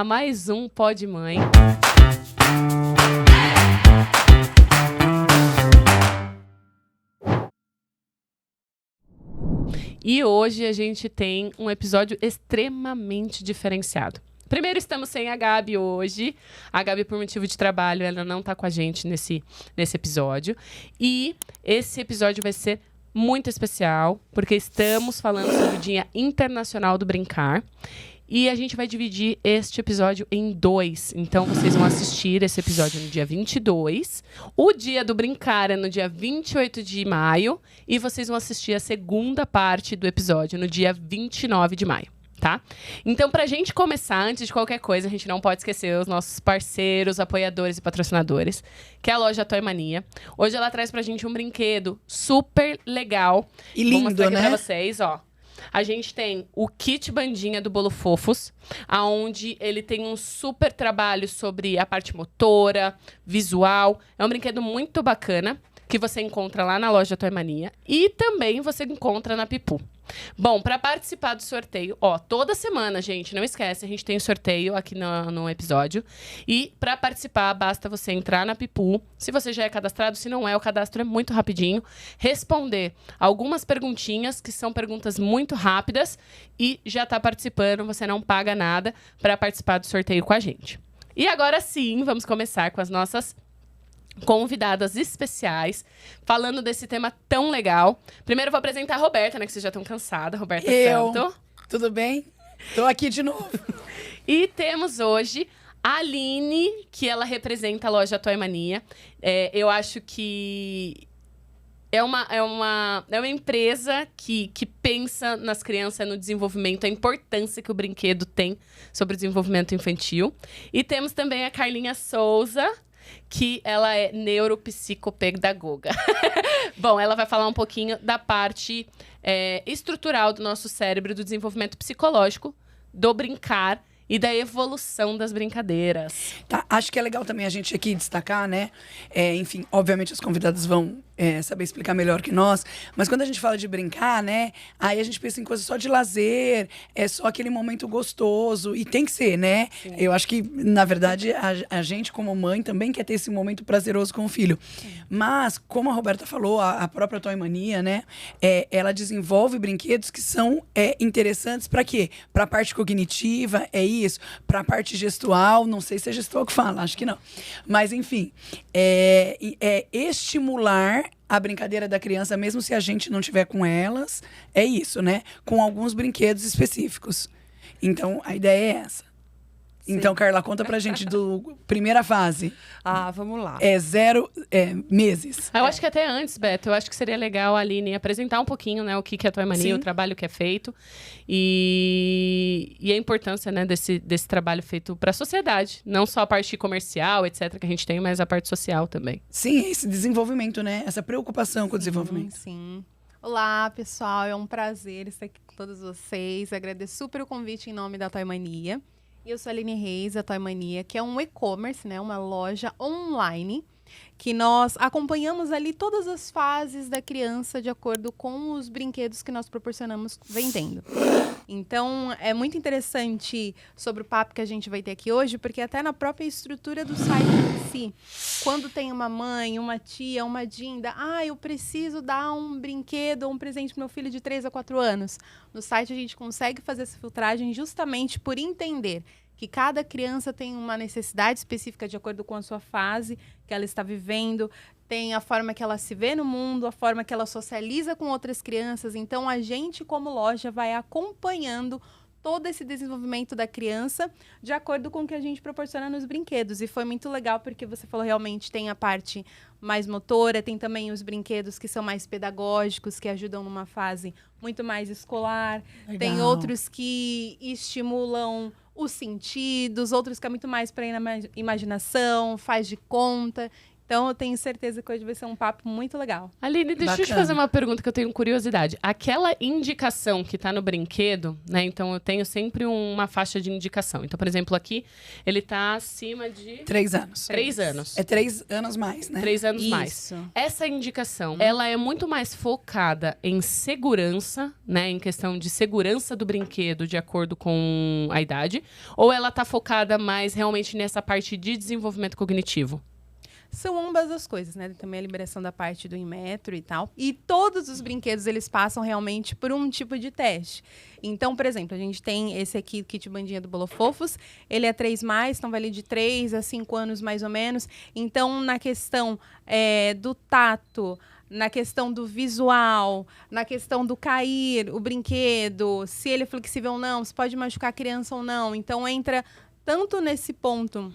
mais um Pod Mãe. E hoje a gente tem um episódio extremamente diferenciado. Primeiro, estamos sem a Gabi hoje. A Gabi, por motivo de trabalho, ela não tá com a gente nesse episódio. E esse episódio vai ser muito especial, porque estamos falando sobre o Dia Internacional do Brincar. E a gente vai dividir este episódio em 2. Então, vocês vão assistir esse episódio no dia 22. O Dia do Brincar é no dia 28 de maio. E vocês vão assistir a segunda parte do episódio no dia 29 de maio. Tá? Então, pra gente começar, antes de qualquer coisa, a gente não pode esquecer os nossos parceiros, apoiadores e patrocinadores, que é a loja Toy Mania. Hoje ela traz pra gente um brinquedo super legal. E lindo, vou mostrar aqui né? pra vocês, ó. A gente tem o kit bandinha do Bolo Fofos, aonde ele tem um super trabalho sobre a parte motora, visual. É um brinquedo muito bacana, que você encontra lá na loja Toy Mania. E também você encontra na Pipu. Bom, para participar do sorteio, ó, toda semana, gente, não esquece, a gente tem sorteio aqui no episódio. E para participar, basta você entrar na Pipu, se você já é cadastrado, se não é, o cadastro é muito rapidinho, responder algumas perguntinhas, que são perguntas muito rápidas, e já tá participando, você não paga nada para participar do sorteio com a gente. E agora sim, vamos começar com as nossas convidadas especiais, falando desse tema tão legal. Primeiro eu vou apresentar a Roberta, né? Que vocês já estão cansadas. Roberta Santo. Tudo bem? Tô aqui de novo. E temos hoje a Aline, que ela representa a loja Toy Mania. Eu acho que é uma empresa que pensa nas crianças, no desenvolvimento, a importância que o brinquedo tem sobre o desenvolvimento infantil. E temos também a Carlinha Souza, que ela é neuropsicopedagoga. Bom, ela vai falar um pouquinho da parte estrutural do nosso cérebro, do desenvolvimento psicológico, do brincar e da evolução das brincadeiras. Tá, acho que é legal também a gente aqui destacar, né? Enfim, obviamente os convidados vão saber explicar melhor que nós, mas quando a gente fala de brincar, né? Aí a gente pensa em coisa só de lazer, é só aquele momento gostoso, e tem que ser, né? Sim. Eu acho que, na verdade, a gente como mãe também quer ter esse momento prazeroso com o filho. Sim. Mas, como a Roberta falou, a própria Toy Mania, né? Ela desenvolve brinquedos que são interessantes para quê? Para a parte cognitiva, isso, para a parte gestual, não sei se é gestual que fala, acho que não. Mas, enfim, estimular a brincadeira da criança, mesmo se a gente não tiver com elas, é isso, né? Com alguns brinquedos específicos. Então, a ideia é essa. Sim. Então, Carla, conta pra gente do primeira fase. Vamos lá. 0 meses. Eu acho que até antes, Beto, eu acho que seria legal a Aline apresentar um pouquinho, né, o que é a Toy Mania, sim, o trabalho que é feito e a importância, né, desse trabalho feito para a sociedade. Não só a parte comercial, etc., que a gente tem, mas a parte social também. Sim, esse desenvolvimento, né? Essa preocupação com o desenvolvimento. Sim. Olá, pessoal. É um prazer estar aqui com todos vocês. Agradeço super o convite em nome da Toy Mania. Eu sou a Aline Reis, da Toy Mania, que é um e-commerce, né? Uma loja online, que nós acompanhamos ali todas as fases da criança de acordo com os brinquedos que nós proporcionamos vendendo. Então, é muito interessante sobre o papo que a gente vai ter aqui hoje, porque até na própria estrutura do site em si, quando tem uma mãe, uma tia, uma Dinda, eu preciso dar um brinquedo ou um presente para meu filho de 3 a 4 anos. No site a gente consegue fazer essa filtragem justamente por entender que cada criança tem uma necessidade específica de acordo com a sua fase que ela está vivendo, tem a forma que ela se vê no mundo, a forma que ela socializa com outras crianças. Então, a gente, como loja, vai acompanhando todo esse desenvolvimento da criança de acordo com o que a gente proporciona nos brinquedos. E foi muito legal porque você falou, realmente tem a parte mais motora, tem também os brinquedos que são mais pedagógicos, que ajudam numa fase muito mais escolar. Legal. Tem outros que estimulam os sentidos, outros que é muito mais para ir na imaginação, faz de conta. Então, eu tenho certeza que hoje vai ser um papo muito legal. Aline, deixa eu te fazer uma pergunta que eu tenho curiosidade. Aquela indicação que tá no brinquedo, né? Então, eu tenho sempre uma faixa de indicação. Então, por exemplo, aqui, ele tá acima de... 3 anos. 3 anos. É 3 anos mais, né? 3 anos mais. Isso. Essa indicação, ela é muito mais focada em segurança, né? Em questão de segurança do brinquedo de acordo com a idade. Ou ela tá focada mais realmente nessa parte de desenvolvimento cognitivo? São ambas as coisas, né? Também a liberação da parte do Inmetro e tal. E todos os brinquedos, eles passam realmente por um tipo de teste. Então, por exemplo, a gente tem esse aqui, o Kit Bandinha do Bolofofos. Ele é 3+, então vai ali de 3 a 5 anos, mais ou menos. Então, na questão do tato, na questão do visual, na questão do cair, o brinquedo, se ele é flexível ou não, se pode machucar a criança ou não. Então, entra tanto nesse ponto...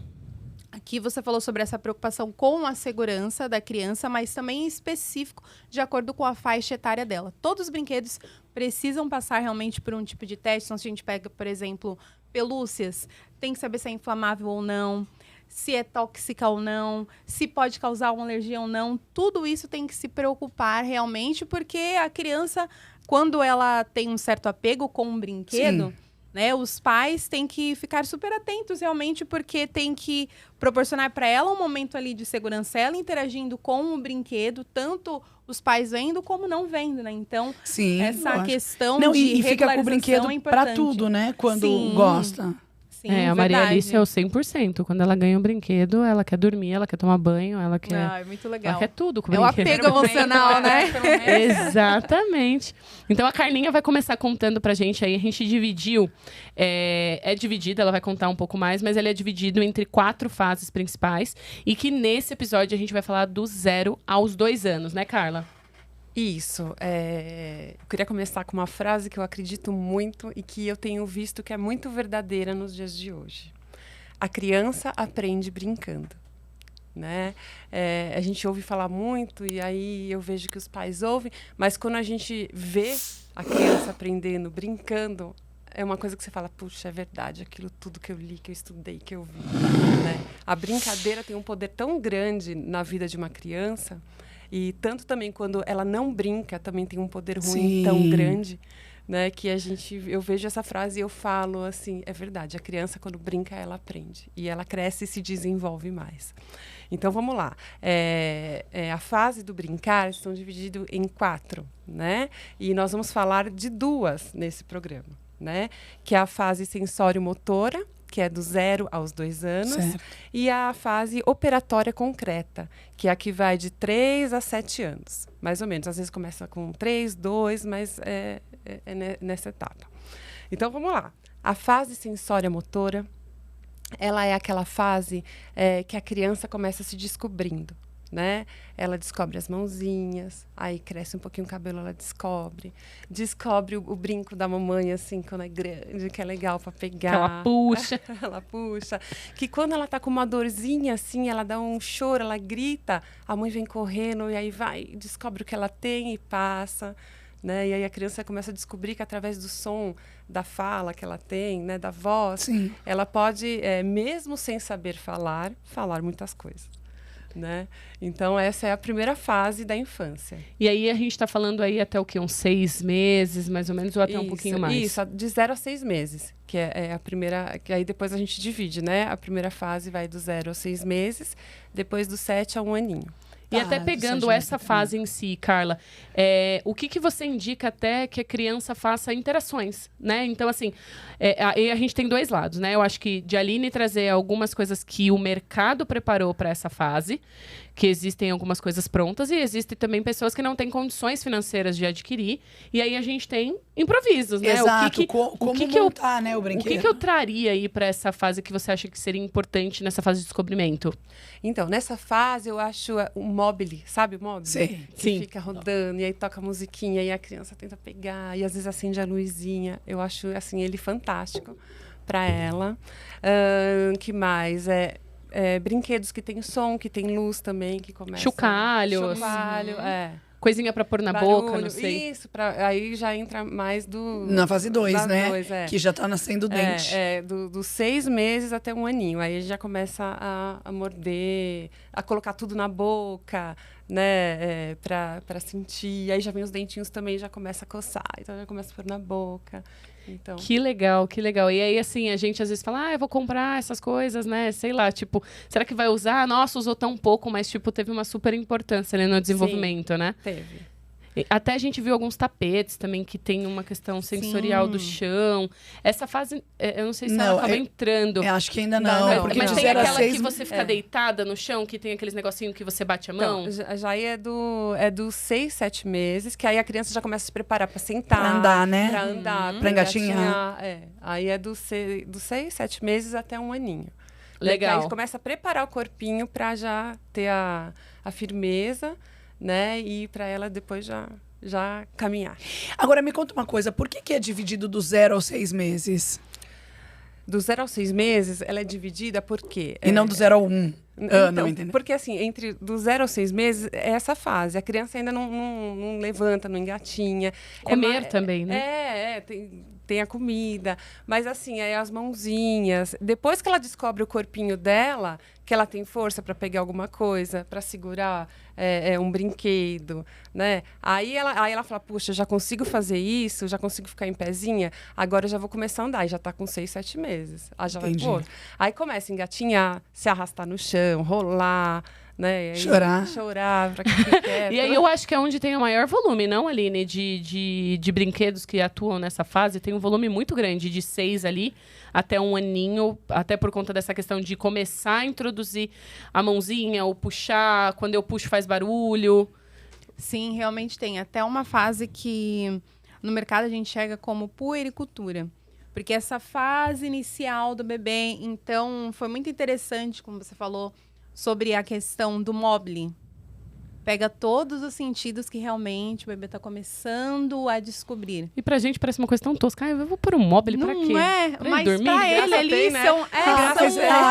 Aqui você falou sobre essa preocupação com a segurança da criança, mas também em específico de acordo com a faixa etária dela. Todos os brinquedos precisam passar realmente por um tipo de teste. Então, se a gente pega, por exemplo, pelúcias, tem que saber se é inflamável ou não, se é tóxica ou não, se pode causar uma alergia ou não. Tudo isso tem que se preocupar realmente, porque a criança, quando ela tem um certo apego com um brinquedo... Sim. Né, os pais têm que ficar super atentos realmente, porque tem que proporcionar para ela um momento ali de segurança, ela interagindo com o brinquedo, tanto os pais vendo como não vendo, né? Então, Sim, essa lógico. questão Não, de e fica com o brinquedo regularização é pra importante. tudo, né? Quando Sim. gosta. Sim, A Maria verdade. Alice é o 100%. Quando ela ganha um brinquedo, ela quer dormir, ela quer tomar banho, ela quer... É muito legal. Ela quer tudo com o É o brinquedo. apego emocional, né? Exatamente. Então a Carlinha vai começar contando pra gente aí. A gente dividiu. É dividido, ela vai contar um pouco mais, mas ele é dividido entre 4 fases principais. E que nesse episódio a gente vai falar do 0 aos 2 anos, né, Carla? Isso. Eu queria começar com uma frase que eu acredito muito e que eu tenho visto que é muito verdadeira nos dias de hoje. A criança aprende brincando. Né? A gente ouve falar muito e aí eu vejo que os pais ouvem, mas quando a gente vê a criança aprendendo, brincando, é uma coisa que você fala, puxa, é verdade, aquilo tudo que eu li, que eu estudei, que eu vi. Né? A brincadeira tem um poder tão grande na vida de uma criança, e tanto também quando ela não brinca, também tem um poder ruim Sim. tão grande, né, que eu vejo essa frase e eu falo assim, é verdade, a criança quando brinca, ela aprende. E ela cresce e se desenvolve mais. Então, vamos lá. A fase do brincar estão divididas em 4, né? E nós vamos falar de 2 nesse programa, né? Que é a fase sensório-motora, que é do 0 aos 2 anos, Certo. e a fase operatória concreta, que é a que vai de 3 a 7 anos, mais ou menos. Às vezes começa com 3, 2, mas é nessa etapa. Então, vamos lá. A fase sensória-motora, ela é aquela fase que a criança começa se descobrindo, né? Ela descobre as mãozinhas, aí cresce um pouquinho o cabelo, ela descobre o brinco da mamãe, assim, quando é grande, que é legal para pegar. Que ela puxa. Ela puxa. Que quando ela tá com uma dorzinha, assim, ela dá um choro, ela grita, a mãe vem correndo e aí vai, descobre o que ela tem e passa. Né? E aí a criança começa a descobrir que através do som, da fala que ela tem, né? Da voz, Sim. ela pode, mesmo sem saber falar muitas coisas. Né? Então, essa é a primeira fase da infância. E aí a gente tá falando aí até o quê? Uns 6 meses, mais ou menos, ou até um pouquinho mais? Isso, de 0 a 6 meses, que é a primeira, que aí depois a gente divide, né? A primeira fase vai do 0 a 6 meses, depois do 7 a 1 aninho. E até pegando essa fase em si, Carla, o que você indica até que a criança faça interações, né? Então, assim, a gente tem 2 lados, né? Eu acho que de Aline trazer algumas coisas que o mercado preparou para essa fase, que existem algumas coisas prontas, e existem também pessoas que não têm condições financeiras de adquirir, e aí a gente tem improvisos, né? Exato. Como montar, né, o O brinquedo? que eu traria aí para essa fase que você acha que seria importante nessa fase de descobrimento? Então, nessa fase, eu acho o mobile, sabe o mobile? Sei. Que Sim. fica rodando, e aí toca a musiquinha, e a criança tenta pegar, e às vezes acende a luzinha. Eu acho, assim, ele fantástico para ela. Que mais? Brinquedos que tem som, que tem luz também, que começa... Chocalhos. Chocalho, coisinha pra pôr na boca, não sei. Isso, aí já entra mais do... Na fase 2, né? 2, Que já tá nascendo o dente. Dos 6 meses até 1 aninho. Aí já começa a morder, a colocar tudo na boca, né? Pra sentir. Aí já vem os dentinhos também, já começa a coçar. Então já começa a pôr na boca. Então... Que legal, que legal. E aí, assim, a gente às vezes fala, eu vou comprar essas coisas, né? Sei lá, tipo, será que vai usar? Nossa, usou tão pouco, mas, tipo, teve uma super importância ali no desenvolvimento, né? Teve. Até a gente viu alguns tapetes também que tem uma questão sensorial do chão. Essa fase, eu não sei se ela acaba entrando. Eu acho que ainda não. Porque mas de tem 0 a aquela 6... que você fica deitada no chão, que tem aqueles negocinhos que você bate a mão. Então, já é dos 6, 7 meses, que aí a criança já começa a se preparar para sentar. Pra andar, né? Pra andar. Pra engatinhar. Aí é dos 6, 7 meses até 1 aninho. Legal. Aí começa a preparar o corpinho para já ter a firmeza, né? E para ela depois já caminhar. Agora, me conta uma coisa. Por que é dividido do 0 aos 6 meses? Do 0 aos 6 meses, ela é dividida por quê? E não do 0 ao 1 ano, Então, entendeu? porque assim, do 0 aos 6 meses é essa fase. A criança ainda não levanta, não engatinha. Comer também, né? Tem a comida. Mas assim, aí as mãozinhas. Depois que ela descobre o corpinho dela, que ela tem força para pegar alguma coisa, para segurar um brinquedo, né? Aí ela fala, puxa, já consigo fazer isso, já consigo ficar em pezinha, agora eu já vou começar a andar. E já tá com 6, 7 meses. Aí já vai pro outro. Aí começa a engatinhar, se arrastar no chão, rolar, né? Chorar pra que fique quieto. E aí eu acho que é onde tem o maior volume, não, Aline? De brinquedos que atuam nessa fase. Tem um volume muito grande, de 6 ali até 1 aninho, até por conta dessa questão de começar a introduzir a mãozinha, ou puxar, quando eu puxo faz barulho. Sim, realmente tem. Até uma fase que no mercado a gente enxerga como puericultura. Porque essa fase inicial do bebê, então, foi muito interessante, como você falou, sobre a questão do mobile. Pega todos os sentidos que realmente o bebê está começando a descobrir. E pra gente parece uma coisa tão tosca. Eu vou pôr um mobile pra quê? Não é, pra mas dormir? pra ele ali tem, né? são...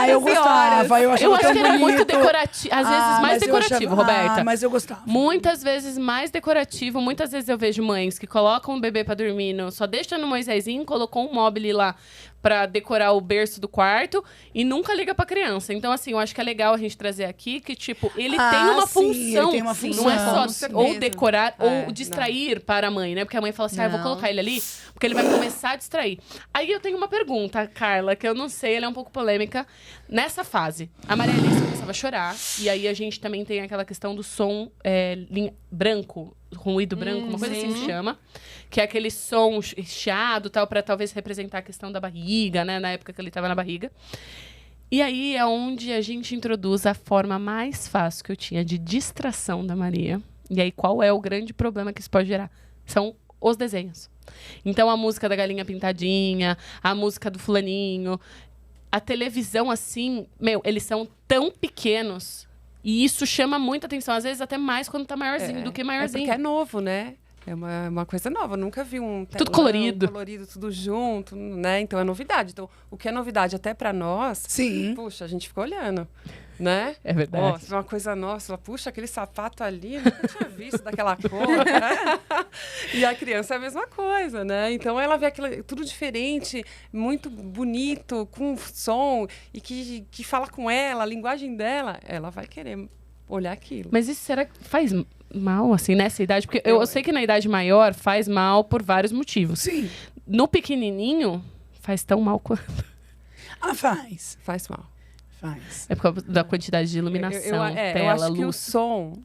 eu gostava. Eu Eu acho que era bonito. muito decorativo. Às vezes mais mas eu decorativo, achava- Roberta. mas eu gostava. Muitas vezes mais decorativo. Muitas vezes eu vejo mães que colocam o bebê pra dormir, só deixa no Moisésinho, colocou um mobile lá pra decorar o berço do quarto e nunca liga pra criança. Então, assim, eu acho que é legal a gente trazer aqui que, tipo, ele tem uma sim, função. ele tem uma Não é função. só Com ou certeza. decorar ou distrair para a mãe, né? Porque a mãe fala assim, eu vou Não. colocar ele ali porque ele vai começar a distrair. Aí eu tenho uma pergunta, Carla, que eu não sei, ela é um pouco polêmica. Nessa fase, a Maria Alice começava a chorar e aí a gente também tem aquela questão do som branco, ruído branco, uma coisa assim que chama, que é aquele som chiado, tal, para talvez representar a questão da barriga, né, na época que ele estava na barriga. E aí é onde a gente introduz a forma mais fácil que eu tinha de distração da Maria. E aí qual é o grande problema que isso pode gerar? São os desenhos. Então a música da galinha pintadinha, a música do fulaninho, a televisão assim, eles são tão pequenos. E isso chama muita atenção, às vezes até mais quando tá maiorzinho do que maiorzinho. Porque é novo, né? É uma coisa nova. Eu nunca vi um telão Tudo colorido. tudo junto, né? Então é novidade. Então, o que é novidade até pra nós, Sim. puxa, a gente fica olhando, né? É verdade. Ó, se é uma coisa nossa, puxa, aquele sapato ali, eu nunca tinha visto daquela cor, né? E a criança é a mesma coisa, né? Então ela vê aquilo tudo diferente, muito bonito, com som, e que fala com ela, a linguagem dela, ela vai querer olhar aquilo. Mas isso será que faz mal, assim, nessa idade? Porque eu sei que na idade maior faz mal por vários motivos. Sim. No pequenininho, faz tão mal quanto. Faz. Faz mal. Faz. É por causa da quantidade de iluminação, eu tela, acho que o luz. som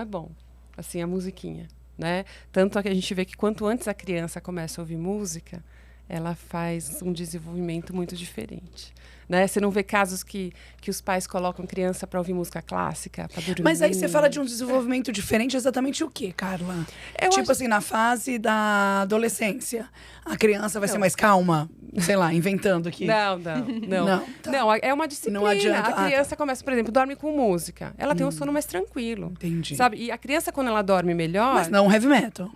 é bom. Assim, a musiquinha, né? Tanto que a gente vê que quanto antes a criança começa a ouvir música, ela faz um desenvolvimento muito diferente. Né? Você não vê casos que os pais colocam criança para ouvir música clássica, para dormir. Mas aí você fala de um desenvolvimento diferente, exatamente o quê, Carla? Tipo assim, na fase da adolescência, a criança vai ser mais calma? sei lá, inventando aqui. Não. Não, tá. Não, é uma disciplina. Não adianta. A criança começa, por exemplo, dorme com música. Ela tem um sono mais tranquilo. Entendi. Sabe? E a criança, quando ela dorme melhor, Mas não heavy metal.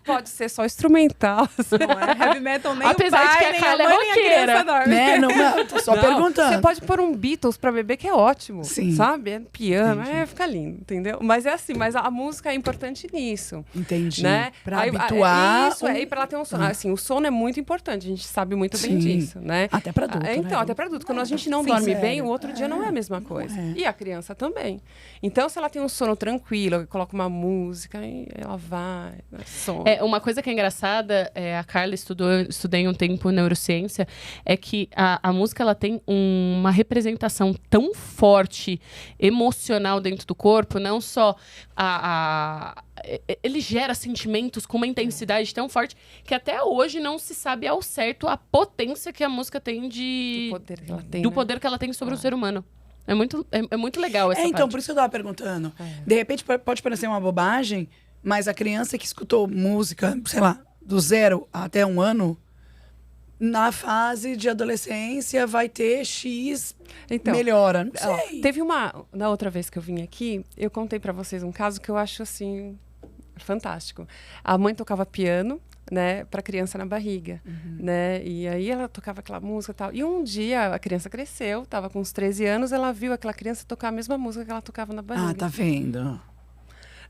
pode ser só instrumental. Não é heavy metal nem Apesar o pai, de que a nem Carla é mãe, nem a roqueira. criança dorme. Né? Não, tô só Não, perguntando. Você pode pôr um Beatles pra beber, que é ótimo. Sim. Sabe? É piano, Entendi. fica lindo, entendeu? Mas é assim, mas a música é importante nisso. Entendi. Né? Pra Aí, habituar. Isso, aí pra ela ter um sono. Assim, o sono é muito importante, a gente sabe muito bem Sim. disso, né? Até pra adulto, Então, né? até pra adulto. Quando a gente não Sim, dorme sério. bem, o outro dia não é a mesma coisa. E a criança também. Então, se ela tem um sono tranquilo, coloca uma música, aí ela vai, sono. Uma coisa que é engraçada, a Carla estudei um tempo neurociência, é que a música ela tem uma representação tão forte, emocional dentro do corpo, não só ele gera sentimentos com uma intensidade tão forte que até hoje não se sabe ao certo a potência que a música tem Do poder que ela tem, do né? poder que ela tem sobre o ser humano. É muito legal essa Então, parte. por isso que eu tava perguntando. De repente pode parecer uma bobagem, mas a criança que escutou música, sei lá, do 0 até 1 ano, na fase de adolescência vai ter X melhora. Não sei. Teve na outra vez que eu vim aqui, eu contei pra vocês um caso que eu acho assim fantástico. A mãe tocava piano, né, para criança na barriga, né? E aí ela tocava aquela música e tal. E um dia a criança cresceu, estava com uns 13 anos, ela viu aquela criança tocar a mesma música que ela tocava na barriga. Ah, tá vendo?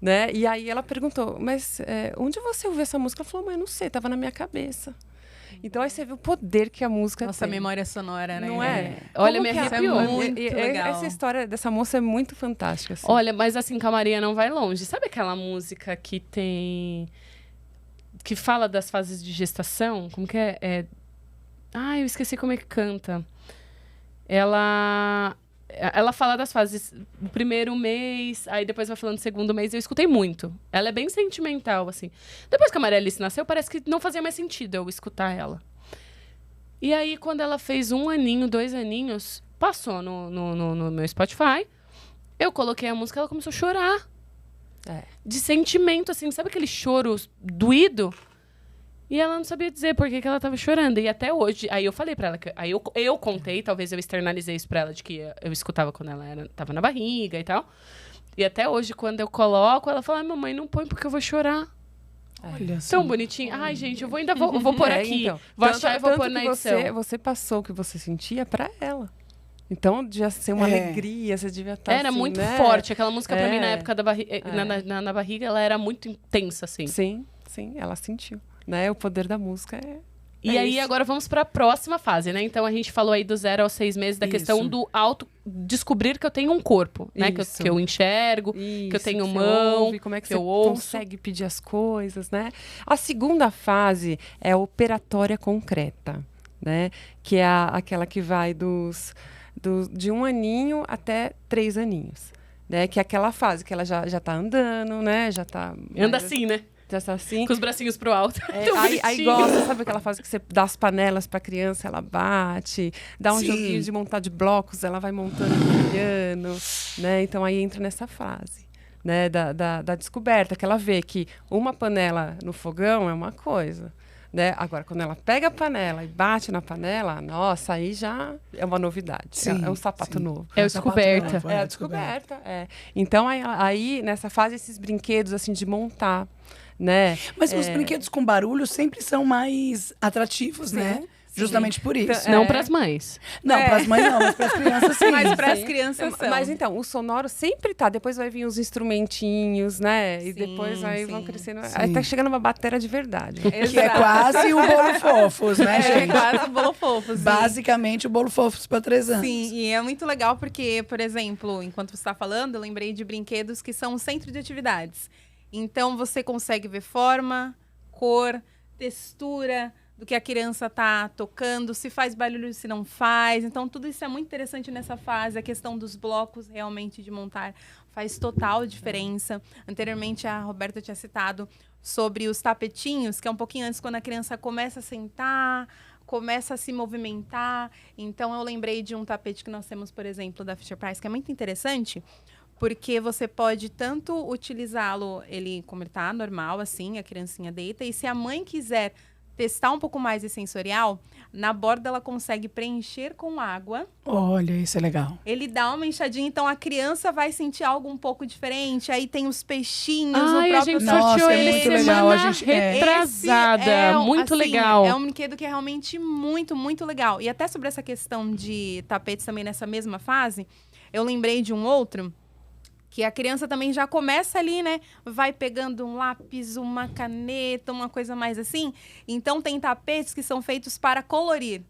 Né? E aí ela perguntou, mas onde você ouviu essa música? Ela falou, mãe, eu não sei, estava na minha cabeça. Então aí você viu o poder que a música Nossa, tem. memória sonora, né? Não é? Olha, Como me que arrepiou. É muito legal. Essa história dessa moça é muito fantástica. Assim. Olha, mas assim, calmaria não vai longe. Sabe aquela música que tem... que fala das fases de gestação? Como que é? Eu esqueci como é que canta. Ela fala das fases do primeiro mês, aí depois vai falando do segundo mês. Eu escutei muito. Ela é bem sentimental, assim. Depois que a Maria Alice nasceu, parece que não fazia mais sentido eu escutar ela. E aí, quando ela fez 1 aninho, 2 aninhos, passou no meu Spotify. Eu coloquei a música, ela começou a chorar. De sentimento, assim. Sabe aquele choro doído? E ela não sabia dizer por que ela tava chorando. E até hoje, aí eu falei pra ela, aí eu contei, talvez eu externalizei isso pra ela, de que eu escutava quando ela tava na barriga e tal. E até hoje, quando eu coloco, ela fala, mamãe, não põe porque eu vou chorar. Olha só. Tão bonitinho. Ai, gente, eu vou pôr aqui. Então, Vou achar e vou pôr na que edição. você passou o que você sentia pra ela. Então, devia ser uma alegria, você devia estar Era assim, muito né? forte. Aquela música, pra mim, na época da na barriga, ela era muito intensa, assim. Sim, ela sentiu. Né? O poder da música E aí, agora vamos para a próxima fase, né? Então, a gente falou aí do 0 aos 6 meses, da questão do descobrir que eu tenho um corpo, né? Que eu enxergo, que eu tenho mão, ouve, como é que que você eu ouço. consegue pedir as coisas, né? A segunda fase é a operatória concreta, né? Que é aquela que vai de 1 aninho até 3 aninhos, né? Que é aquela fase que ela já tá andando, né? Já tá... Anda assim, né? Já tá assim. Com os bracinhos pro alto. Aí gosta, sabe aquela fase que você dá as panelas pra criança, ela bate, dá um joguinho de montar de blocos, ela vai montando no piano, né? Então aí entra nessa fase, né? Da descoberta, que ela vê que uma panela no fogão é uma coisa, né? Agora, quando ela pega a panela e bate na panela, nossa, aí já é uma novidade. Sim, é um sapato novo. É a descoberta. É a descoberta, Então, aí, nessa fase, esses brinquedos, assim, de montar, né? Mas os brinquedos com barulho sempre são mais atrativos, né? Justamente por isso. Não pras mães. Não, pras mães não, mas pras crianças sim. Mas para as crianças são. Mas então, o sonoro sempre tá. Depois vai vir os instrumentinhos, né? E depois aí vão crescendo. Aí tá chegando uma bateria de verdade. Que é quase o bolo fofos, né, gente? quase o bolo fofo. Sim. Basicamente o bolo fofos para 3 anos. Sim, e é muito legal porque, por exemplo, enquanto você está falando, eu lembrei de brinquedos que são um centro de atividades. Então, você consegue ver forma, cor, textura do que a criança está tocando, se faz barulho, se não faz. Então, tudo isso é muito interessante nessa fase. A questão dos blocos, realmente, de montar, faz total diferença. Anteriormente, a Roberta tinha citado sobre os tapetinhos, que é um pouquinho antes, quando a criança começa a sentar, começa a se movimentar. Então, eu lembrei de um tapete que nós temos, por exemplo, da Fisher-Price, que é muito interessante, porque você pode tanto utilizá-lo, ele como ele tá, normal, assim, a criancinha deita, e se a mãe quiser testar um pouco mais esse sensorial, na borda ela consegue preencher com água. Olha, isso é legal. Ele dá uma inchadinha, então a criança vai sentir algo um pouco diferente. Aí tem os peixinhos, Ai, o a próprio gente Nossa, sorteou é ele muito legal, semana a gente- retrasada. Esse é, Muito assim, legal. É um brinquedo que é realmente muito, muito legal. E até sobre essa questão de tapetes também nessa mesma fase, eu lembrei de um outro, que a criança também já começa ali, né? Vai pegando um lápis, uma caneta, uma coisa mais assim. Então tem tapetes que são feitos para colorir.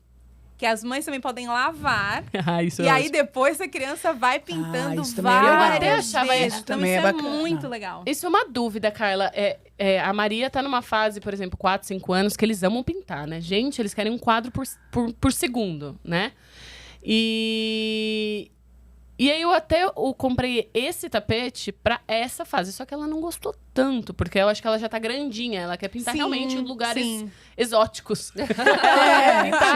Que as mães também podem lavar. Ah, isso E é aí ótimo. depois a criança vai pintando isso também é legal. várias Eu até achava vezes. isso Então também isso é é bacana. muito legal. Isso é uma dúvida, Carla. A Maria tá numa fase, por exemplo, 4, 5 anos, que eles amam pintar, né? Gente, eles querem um quadro por segundo, né? E aí eu comprei esse tapete pra essa fase. Só que ela não gostou tanto, porque eu acho que ela já tá grandinha. Ela quer pintar Sim, realmente em lugares sim. exóticos.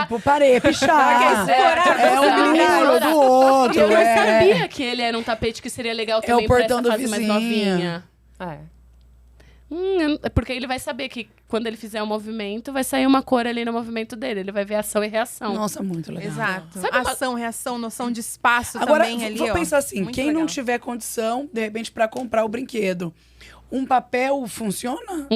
Tipo, parei, pichar. É um Exato. menino do outro. E eu não é. sabia que ele era um tapete que seria legal também o pra portão essa do fase mais vizinho. novinha. É. Porque ele vai saber que quando ele fizer o movimento, vai sair uma cor ali no movimento dele. Ele vai ver ação e reação. Nossa, muito legal. Exato. Sabe uma- Ação, reação, noção de espaço Agora, também ali, vou ó. pensar assim, Muito quem legal. não tiver condição, de repente, pra comprar o brinquedo, um papel funciona?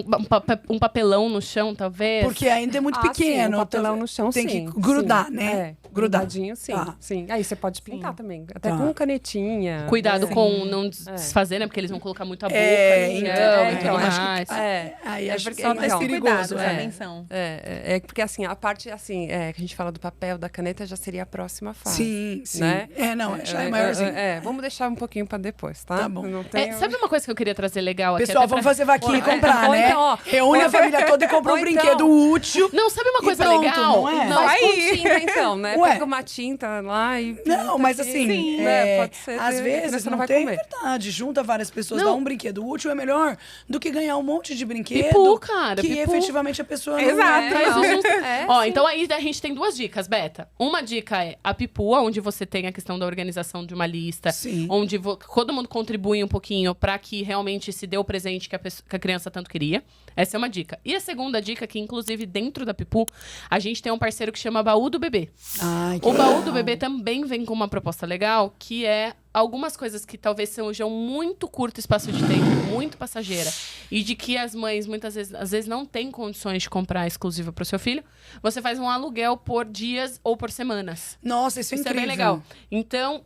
Um papelão no chão, talvez. Porque ainda é muito pequeno. Sim, o papelão tá- no chão, tem sim. que grudar, sim. né? É, Grudar. grudadinho, sim. Tá. Sim. Aí você pode pintar também. Até Tá. com canetinha. Cuidado né? com não desfazer, né? Porque eles vão colocar muito a boca É, no então, chão e então, tudo acho que- mais. Aí É acho porque- que é só mais não, perigoso. Cuidado, é. atenção. É porque assim, a parte assim, que a gente fala do papel, da caneta, já seria a próxima fase. Sim, sim. Né? Não, já é maiorzinho. Vamos deixar um pouquinho pra depois, tá? Tá bom. Não tem... Sabe uma coisa que eu queria trazer legal aqui? Pessoal, até pra- vamos fazer vaquinha e comprar, ou né? então, ó, Reúne a família toda e compra um ou então- brinquedo útil. Não, sabe uma E coisa pronto, legal? não é? Faz com Aí. tinta, então, né? Ué. Pega uma tinta lá e... Não, pinta mas aqui. assim, Sim, né? Pode ser. às a vezes criança não vai tem comer. verdade. Junta várias pessoas, Não. dá um brinquedo útil é melhor do que ganhar um monte de brinquedo Pipu, cara, que pipu. efetivamente a pessoa não Exato. Mas os- Ó, sim. então aí a gente tem duas dicas, Beta. Uma dica é a Pipua, onde você tem a questão da organização de uma lista, Sim. onde todo mundo contribui um pouquinho pra que realmente se dê o presente que que a criança tanto queria. Essa é uma dica. E a segunda dica, que inclusive dentro da Pipu, a gente tem um parceiro que chama Baú do Bebê. Ai, que O Baú legal. do Bebê também vem com uma proposta legal, que é algumas coisas que talvez sejam muito curto espaço de tempo, muito passageira, e de que as mães muitas vezes, às vezes não têm condições de comprar exclusiva para o seu filho, você faz um aluguel por dias ou por semanas. Nossa, isso é Isso é incrível. bem legal. Então,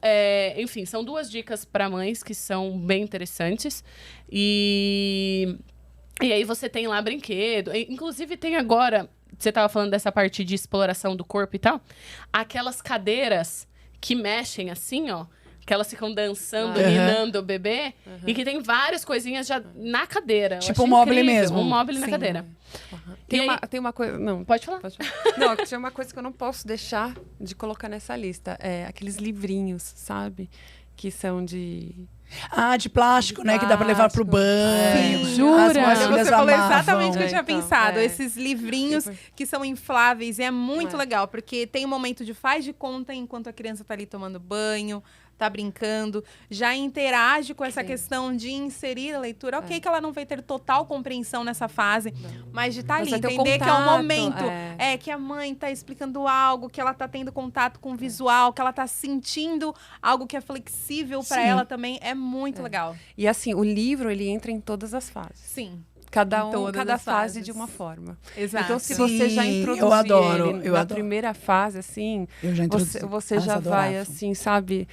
enfim, são duas dicas para mães que são bem interessantes. E aí você tem lá brinquedo. Inclusive tem agora, você estava falando dessa parte de exploração do corpo e tal, aquelas cadeiras que mexem assim, ó. Que elas ficam dançando, ninando o bebê. E que tem várias coisinhas já na cadeira. Eu Tipo achei um mobile incrível, mesmo. Um mobile na Sim. cadeira. Tem, E aí- tem uma coisa... Não, Pode falar? Pode falar. Não, tinha uma coisa que eu não posso deixar de colocar nessa lista. É aqueles livrinhos, sabe? Que são de... Ah, de plástico, né? Que dá pra levar pro Plástico. banho. Sim, jura? As Olha, vasilhas você falou amavam. exatamente o que eu tinha Então, pensado. é. Esses livrinhos que são infláveis. E é muito legal, porque tem um momento de faz de conta enquanto a criança tá ali tomando banho, tá brincando. Já interage com essa questão de inserir a leitura. Ok que ela não vai ter total compreensão nessa fase, mas de estar ali, Mas vai ter o entender que é um contato, momento. Que a mãe tá explicando algo, que ela tá tendo contato com o visual, que ela tá sentindo algo que é flexível para Sim. ela também. É muito legal. E assim, o livro, ele entra em todas as fases. Sim. Cada Em todas cada as fase fases. de uma forma. Exato. Então, se Sim, você já eu introduzir adoro, ele eu na adoro. primeira fase, assim, Eu já introduzi. você Elas já vai, adoravam. assim, sabe,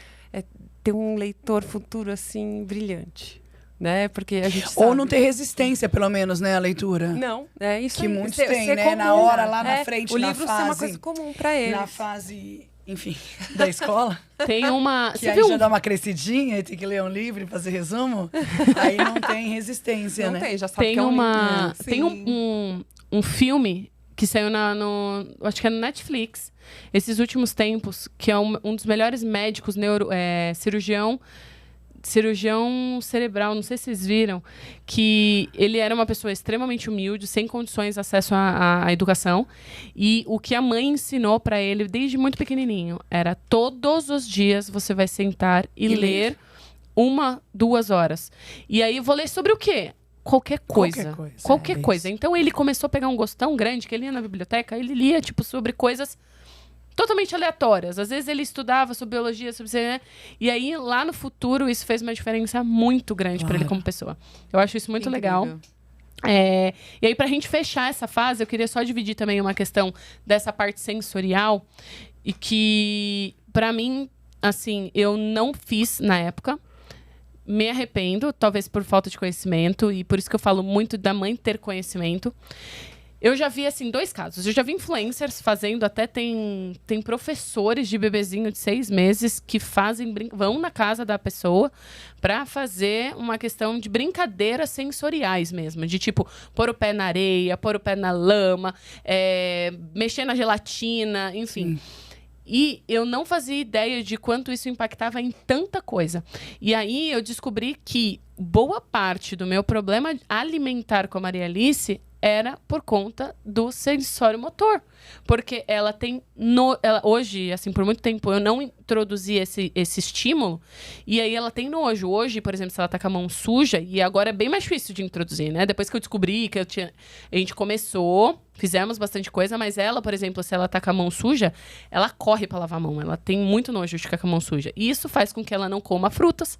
ter um leitor futuro, assim, brilhante, né? Porque a gente Ou sabe... não ter resistência, pelo menos, né, à leitura. Não, é isso Que aí. muitos Ser- têm, ser né? Na hora, lá na frente, o na livro ser uma fase- coisa comum pra eles. Na fase, enfim, da escola. Tem uma. Que Você aí viu? já dá uma crescidinha e tem que ler um livro e fazer resumo. Aí não tem resistência, Não né? tem, já sabe Tem que é um uma. livro. Tem um filme que saiu acho que é no Netflix, esses últimos tempos, que é um dos melhores médicos cirurgião cerebral, não sei se vocês viram, que ele era uma pessoa extremamente humilde, sem condições de acesso à educação, e o que a mãe ensinou para ele desde muito pequenininho era todos os dias você vai sentar e ler 1, 2 horas. E aí eu vou ler sobre o quê? qualquer coisa. Qualquer é coisa. isso. Então ele começou a pegar um gosto tão grande que ele ia na biblioteca, ele lia, tipo, sobre coisas totalmente aleatórias. Às vezes ele estudava sobre biologia, sobre... Né? E aí, lá no futuro, isso fez uma diferença muito grande para ele como pessoa. Eu acho isso muito legal. E aí, pra gente fechar essa fase, eu queria só dividir também uma questão dessa parte sensorial e que, pra mim, assim, eu não fiz na época. Me arrependo, talvez por falta de conhecimento, e por isso que eu falo muito da mãe ter conhecimento. Eu já vi, assim, 2 casos. Eu já vi influencers fazendo, até tem professores de bebezinho de 6 meses que vão na casa da pessoa para fazer uma questão de brincadeiras sensoriais mesmo. De, tipo, pôr o pé na areia, pôr o pé na lama, mexer na gelatina, enfim. E eu não fazia ideia de quanto isso impactava em tanta coisa. E aí eu descobri que boa parte do meu problema alimentar com a Maria Alice era por conta do sensório motor. Porque ela tem... hoje, assim, por muito tempo, eu não introduzi esse estímulo. E aí ela tem nojo. Hoje, por exemplo, se ela tá com a mão suja... E agora é bem mais difícil de introduzir, né? Depois que eu descobri que a gente começou... Fizemos bastante coisa, mas ela, por exemplo, se ela tá com a mão suja... Ela corre pra lavar a mão. Ela tem muito nojo de ficar com a mão suja. E isso faz com que ela não coma frutas.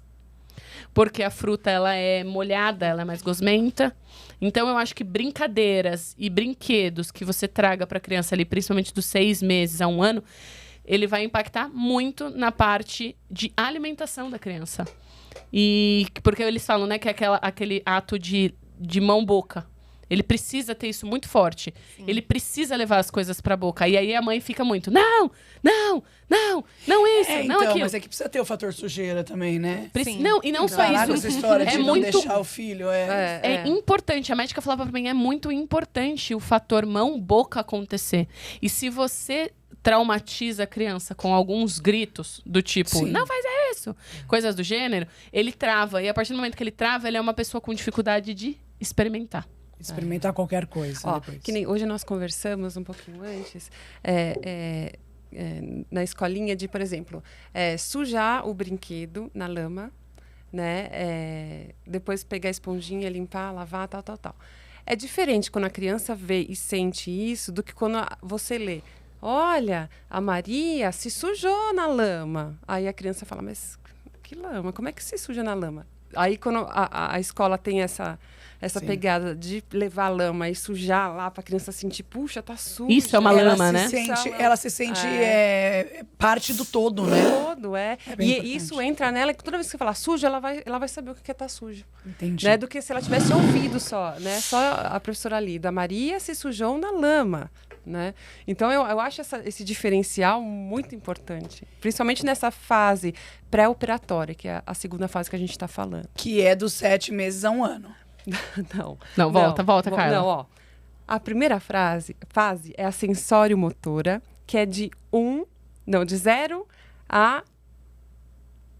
Porque a fruta, ela é molhada, ela é mais gosmenta. Então, eu acho que brincadeiras e brinquedos que você traga para a criança ali, principalmente dos 6 meses a 1 ano, ele vai impactar muito na parte de alimentação da criança. E porque eles falam, né, que é aquele ato de mão-boca. Ele precisa ter isso muito forte. Sim. Ele precisa levar as coisas pra boca. E aí a mãe fica muito, não isso, não aquilo. Mas é que precisa ter o fator sujeira também, né? Não, e não só isso. Essa história de não deixar o filho. É importante. A médica falava pra mim, é muito importante o fator mão-boca acontecer. E se você traumatiza a criança com alguns gritos do tipo, não faz isso, coisas do gênero, ele trava. E a partir do momento que ele trava, ele é uma pessoa com dificuldade de experimentar. Experimentar qualquer coisa. Que nem hoje nós conversamos um pouquinho antes, na escolinha de, por exemplo, sujar o brinquedo na lama, né? Depois pegar a esponjinha, limpar, lavar, tal. É diferente quando a criança vê e sente isso do que quando você lê. Olha, a Maria se sujou na lama. Aí a criança fala, mas que lama? Como é que se suja na lama? Aí quando a escola tem essa pegada de levar a lama e sujar lá para a criança sentir, puxa, tá suja. Isso é uma lama, né? Ela se sente parte do todo, né? Todo, e isso entra nela, e toda vez que você falar suja, ela vai saber o que é estar suja. Entendi. Né? Do que se ela tivesse ouvido só, né? Só a professora ali, da Maria se sujou na lama. Né? Então, eu acho esse diferencial muito importante. Principalmente nessa fase pré-operatória, que é a segunda fase que a gente está falando. Que é dos 7 meses a 1 ano. Não, volta, Carla. Não, ó. A primeira fase é a sensório-motora, que é de 0 a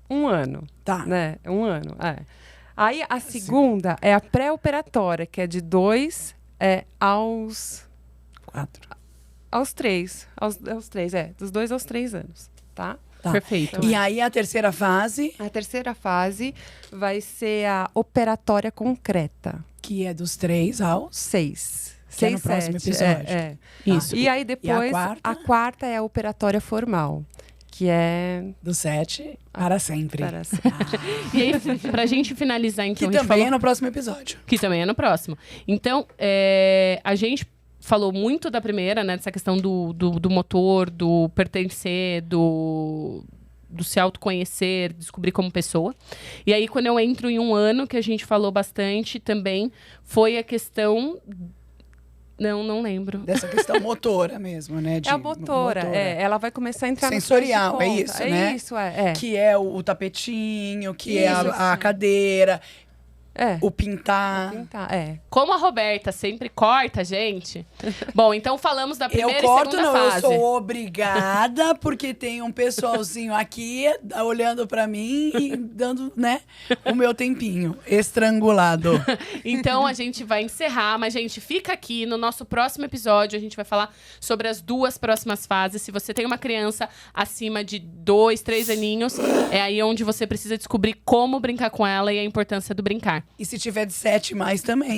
1 ano. Tá. Né? 1 ano, Aí, a segunda é a pré-operatória, que é de 2 aos... 4. Aos 3. Dos 2 aos 3 anos, tá? Perfeito. E aí a terceira fase? A terceira fase vai ser a operatória concreta. Que é dos 3 aos 6. Que é no próximo episódio. Isso. E aí depois, a quarta é a operatória formal. Que é... Do 7 para sempre. E aí, pra gente finalizar, então... Que também é no próximo episódio. Que também é no próximo. Então, a gente falou muito da primeira, né? Dessa questão do motor, do pertencer, do se autoconhecer, descobrir como pessoa. E aí, quando eu entro em 1 ano, que a gente falou bastante também, foi a questão... Não lembro. Dessa questão motora mesmo, né? É a motora. Ela vai começar a entrar sensorial, no isso, né? Isso, Que é o tapetinho, que é a cadeira... O pintar. Como a Roberta sempre corta, gente. Bom, então falamos da primeira e segunda fase. Eu sou obrigada, porque tem um pessoalzinho aqui olhando pra mim e dando, né, o meu tempinho estrangulado. Então a gente vai encerrar, mas gente, fica aqui no nosso próximo episódio. A gente vai falar sobre as 2 próximas fases. Se você tem uma criança acima de 2, 3 aninhos, é aí onde você precisa descobrir como brincar com ela e a importância do brincar. E se tiver de 7 mais também.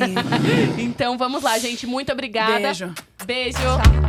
Então vamos lá, gente. Muito obrigada. Beijo. Beijo.